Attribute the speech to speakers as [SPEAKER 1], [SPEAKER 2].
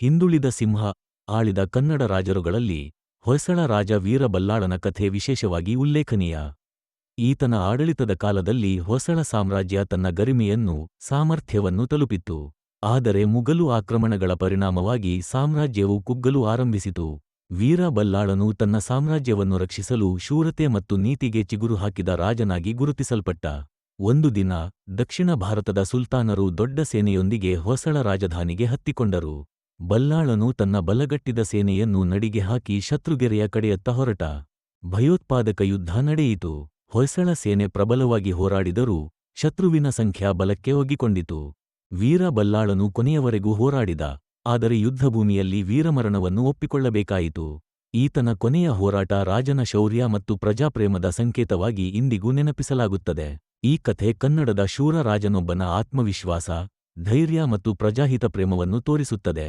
[SPEAKER 1] ಹಿಂದುಳಿದ ಸಿಂಹ ಆಳಿದ ಕನ್ನಡ ರಾಜರುಗಳಲ್ಲಿ ಹೊಯ್ಸಳ ರಾಜ ವೀರ ಬಲ್ಲಾಳನ ಕಥೆ ವಿಶೇಷವಾಗಿ ಉಲ್ಲೇಖನೀಯ. ಈತನ ಆಡಳಿತದ ಕಾಲದಲ್ಲಿ ಹೊಯ್ಸಳ ಸಾಮ್ರಾಜ್ಯ ತನ್ನ ಗರಿಮೆಯನ್ನು, ಸಾಮರ್ಥ್ಯವನ್ನು ತಲುಪಿತ್ತು. ಆದರೆ ಮುಗಲು ಆಕ್ರಮಣಗಳ ಪರಿಣಾಮವಾಗಿ ಸಾಮ್ರಾಜ್ಯವು ಕುಗ್ಗಲು ಆರಂಭಿಸಿತು. ವೀರ ಬಲ್ಲಾಳನು ತನ್ನ ಸಾಮ್ರಾಜ್ಯವನ್ನು ರಕ್ಷಿಸಲು ಶೂರತೆ ಮತ್ತು ನೀತಿಗೆ ಚಿಗುರು ಹಾಕಿದ ರಾಜನಾಗಿ ಗುರುತಿಸಲ್ಪಟ್ಟ. ಒಂದು ದಿನ, ದಕ್ಷಿಣ ಭಾರತದ ಸುಲ್ತಾನರು ದೊಡ್ಡ ಸೇನೆಯೊಂದಿಗೆ ಹೊಯ್ಸಳ ರಾಜಧಾನಿಗೆ ಹತ್ತಿಕೊಂಡರು. ಬಲ್ಲಾಳನು ತನ್ನ ಬಲಗಟ್ಟಿದ ಸೇನೆಯನ್ನು ನಡಿಗೆ ಹಾಕಿ ಶತ್ರುಗೆರೆಯ ಕಡೆಯತ್ತ ಹೊರಟ. ಭಯೋತ್ಪಾದಕ ಯುದ್ಧ ನಡೆಯಿತು. ಹೊಯ್ಸಳ ಸೇನೆ ಪ್ರಬಲವಾಗಿ ಹೋರಾಡಿದರೂ ಶತ್ರುವಿನ ಸಂಖ್ಯಾ ಬಲಕ್ಕೆ ಒಗ್ಗಿಕೊಂಡಿತು. ವೀರ ಬಲ್ಲಾಳನು ಕೊನೆಯವರೆಗೂ ಹೋರಾಡಿದ, ಆದರೆ ಯುದ್ಧಭೂಮಿಯಲ್ಲಿ ವೀರಮರಣವನ್ನು ಒಪ್ಪಿಕೊಳ್ಳಬೇಕಾಯಿತು. ಈತನ ಕೊನೆಯ ಹೋರಾಟ ರಾಜನ ಶೌರ್ಯ ಮತ್ತು ಪ್ರಜಾಪ್ರೇಮದ ಸಂಕೇತವಾಗಿ ಇಂದಿಗೂ ನೆನಪಿಸಲಾಗುತ್ತದೆ. ಈ ಕಥೆ ಕನ್ನಡದ ಶೂರ ರಾಜನೊಬ್ಬನ ಆತ್ಮವಿಶ್ವಾಸ, ಧೈರ್ಯ ಮತ್ತು ಪ್ರಜಾಹಿತ ಪ್ರೇಮವನ್ನು ತೋರಿಸುತ್ತದೆ.